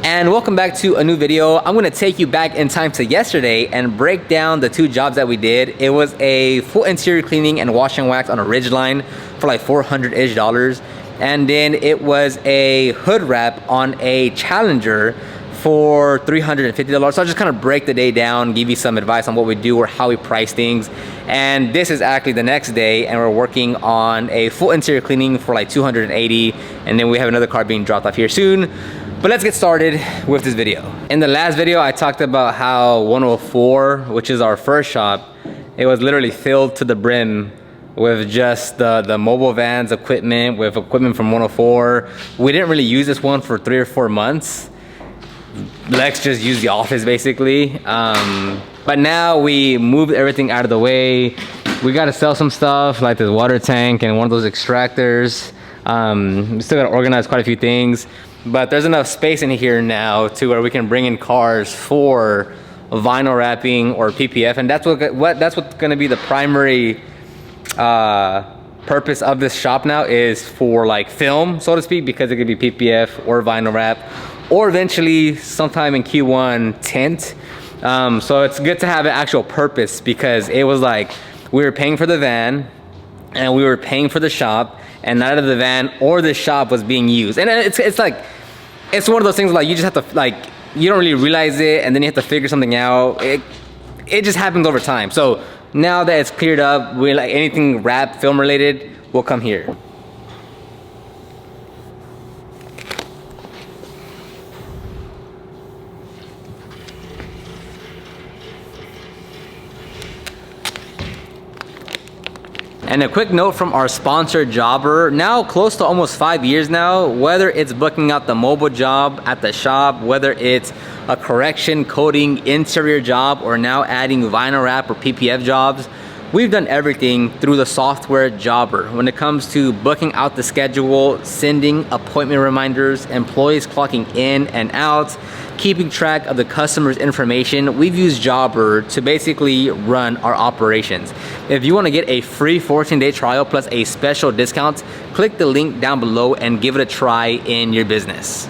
And welcome back to a new video. I'm gonna take you back in time to yesterday and break down the two jobs that we did. It was a full interior cleaning and wash and wax on a Ridgeline for like $400-ish. And then it was a hood wrap on a Challenger for $350. So I'll just kind of break the day down, give you some advice on what we do or how we price things. And this is actually the next day, and we're working on a full interior cleaning for like $280. And then we have another car being dropped off here soon. But let's get started with this video. In the last video, I talked about how 104, which is our first shop, it was literally filled to the brim with just the mobile vans equipment, with equipment from 104. We didn't really use this one for 3 or 4 months. Lex just used the office basically. But now we moved everything out of the way. We gotta sell some stuff like this water tank and one of those extractors. We still gotta organize quite a few things. But there's enough space in here now to where we can bring in cars for vinyl wrapping or PPF, and that's what's going to be the primary purpose of this shop now, is for like film, so to speak, because it could be PPF or vinyl wrap, or eventually sometime in Q1 tint. So it's good to have an actual purpose, because it was like we were paying for the van and we were paying for the shop, and neither the van or the shop was being used. And it's like, it's one of those things like you just have to, like, you don't really realize it, and then you have to figure something out. It just happens over time. So now that it's cleared up, we're like, anything wrap film related will come here. And a quick note from our sponsor, Jobber. Now close to almost 5 years now, whether it's booking out the mobile job at the shop, whether it's a correction, coating, interior job, or now adding vinyl wrap or PPF jobs, we've done everything through the software Jobber. When it comes to booking out the schedule, sending appointment reminders, employees clocking in and out, keeping track of the customer's information, we've used Jobber to basically run our operations. If you want to get a free 14-day trial plus a special discount, click the link down below and give it a try in your business.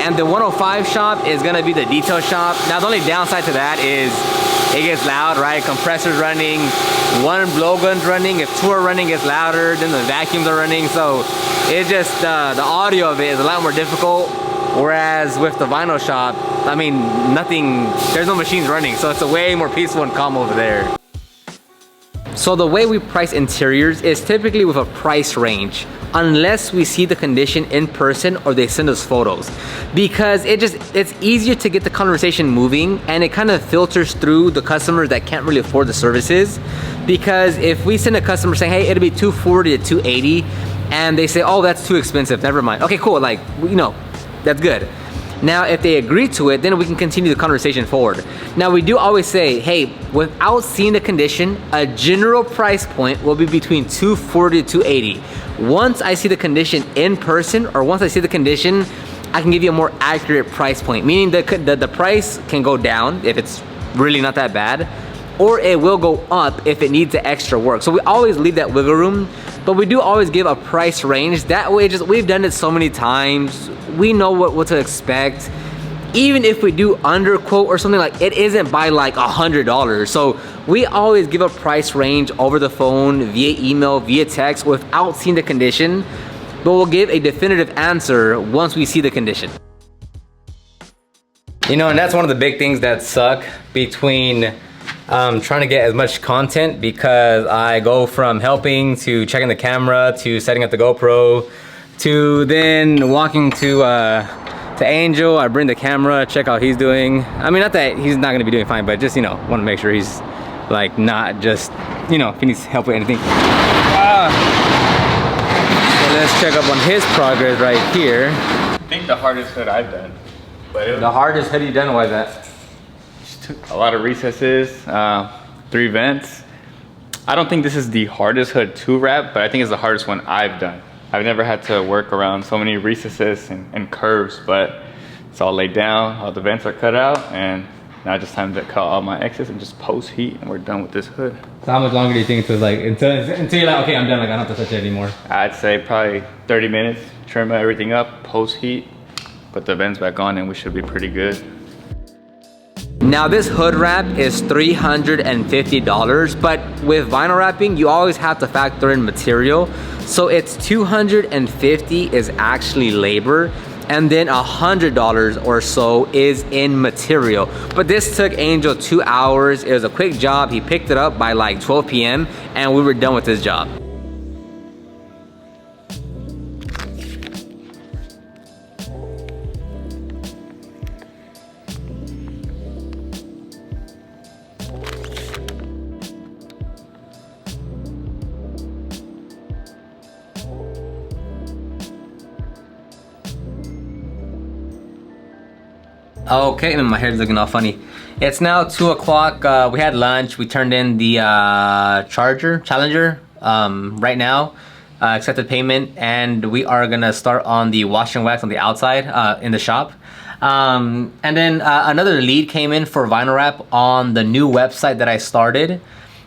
And the 105 shop is gonna be the detail shop. Now the only downside to that is it gets loud, right? Compressors running, one blowgun's running. If two are running, it's louder, then the vacuums are running. So it just, the audio of it is a lot more difficult. Whereas with the vinyl shop, I mean, there's no machines running. So it's a way more peaceful and calm over there. So the way we price interiors is typically with a price range, unless we see the condition in person or they send us photos, because it's easier to get the conversation moving, and it kind of filters through the customers that can't really afford the services. Because if we send a customer saying, hey, it'll be $240 to $280, and they say, oh, that's too expensive, never mind, okay, cool, like, you know, that's good. Now, if they agree to it, then we can continue the conversation forward. Now, we do always say, hey, without seeing the condition, a general price point will be between $240 to $280. Once I see the condition in person, or once I see the condition, I can give you a more accurate price point, meaning the price can go down if it's really not that bad, or it will go up if it needs the extra work. So we always leave that wiggle room, but we do always give a price range. That way, we've done it so many times, we know what to expect. Even if we do underquote or something, like, it isn't by like $100. So we always give a price range over the phone, via email, via text, without seeing the condition, but we'll give a definitive answer once we see the condition. You know, and that's one of the big things that suck between trying to get as much content, because I go from helping to checking the camera to setting up the GoPro to then walking to Angel. I bring the camera, check how he's doing. I mean, not that he's not gonna be doing fine, but just, you know, want to make sure he's like not just, you know, if he needs help with anything. So let's check up on his progress right here. I think the hardest hood I've done. But the hardest hood you've done, why is that? Just took a lot of recesses, 3 vents. I don't think this is the hardest hood to wrap, but I think it's the hardest one I've done. I've never had to work around so many recesses and curves, but it's all laid down, all the vents are cut out, and Now just time to cut all my excess and just post heat, and we're done with this hood. So how much longer do you think until you're like, okay, I'm done, like I don't have to touch it anymore? I'd say probably 30 minutes, trim everything up, post heat, put the vents back on, and we should be pretty good. Now this hood wrap is $350, but with vinyl wrapping, you always have to factor in material. So it's $250 is actually labor, and then $100 or so is in material. But this took Angel 2 hours. It was a quick job. He picked it up by like 12 p.m. and we were done with this job. Okay, and my hair's looking all funny. It's now 2 o'clock. We had lunch. We turned in the Challenger right now. Accepted payment, and we are gonna start on the wash and wax on the outside in the shop. And then another lead came in for vinyl wrap on the new website that I started.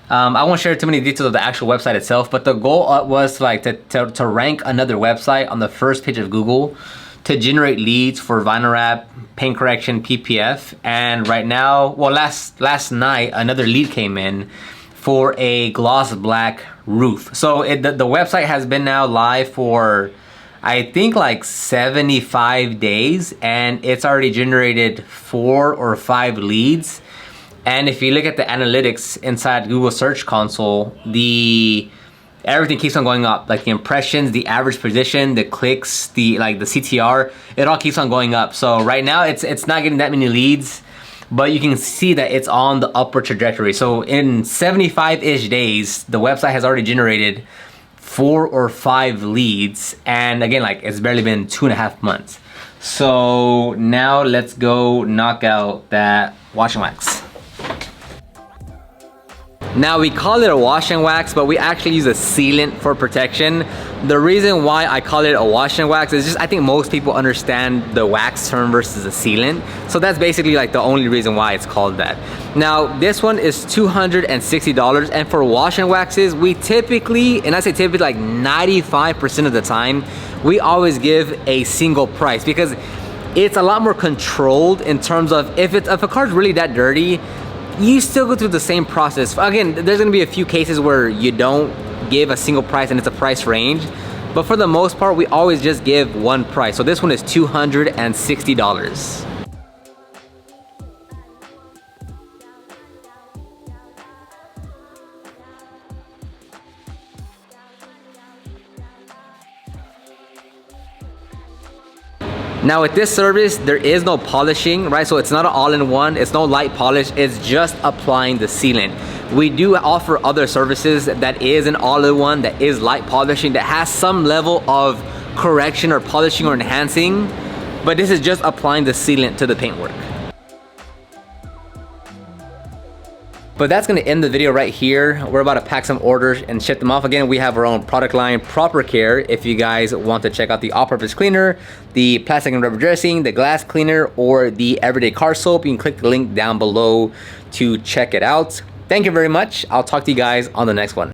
I won't share too many details of the actual website itself, but the goal was like to rank another website on the first page of Google to generate leads for vinyl wrap, paint correction, PPF. And right now, well, last night, another lead came in for a gloss black roof. So the website has been now live for, I think, like 75 days, and it's already generated 4 or 5 leads. And if you look at the analytics inside Google Search Console, everything keeps on going up. Like the impressions, the average position, the clicks, the CTR, it all keeps on going up. So right now it's not getting that many leads, but you can see that it's on the upward trajectory. So in 75-ish days, the website has already generated 4 or 5 leads. And again, like it's barely been 2.5 months. So now let's go knock out that wash and wax. Now we call it a wash and wax, but we actually use a sealant for protection. The reason why I call it a wash and wax is just I think most people understand the wax term versus a sealant. So that's basically like the only reason why it's called that. Now this one is $260, and for wash and waxes, we typically, and I say typically like 95% of the time, we always give a single price because it's a lot more controlled in terms of if a car's really that dirty, you still go through the same process. Again, there's gonna be a few cases where you don't give a single price and it's a price range, but for the most part, we always just give one price. So this one is $260. Now with this service, there is no polishing, right? So it's not an all-in-one, it's no light polish, it's just applying the sealant. We do offer other services that is an all-in-one, that is light polishing, that has some level of correction or polishing or enhancing, but this is just applying the sealant to the paintwork. But that's gonna end the video right here. We're about to pack some orders and ship them off. Again, we have our own product line, Proper Care. If you guys want to check out the all-purpose cleaner, the plastic and rubber dressing, the glass cleaner, or the everyday car soap, you can click the link down below to check it out. Thank you very much. I'll talk to you guys on the next one.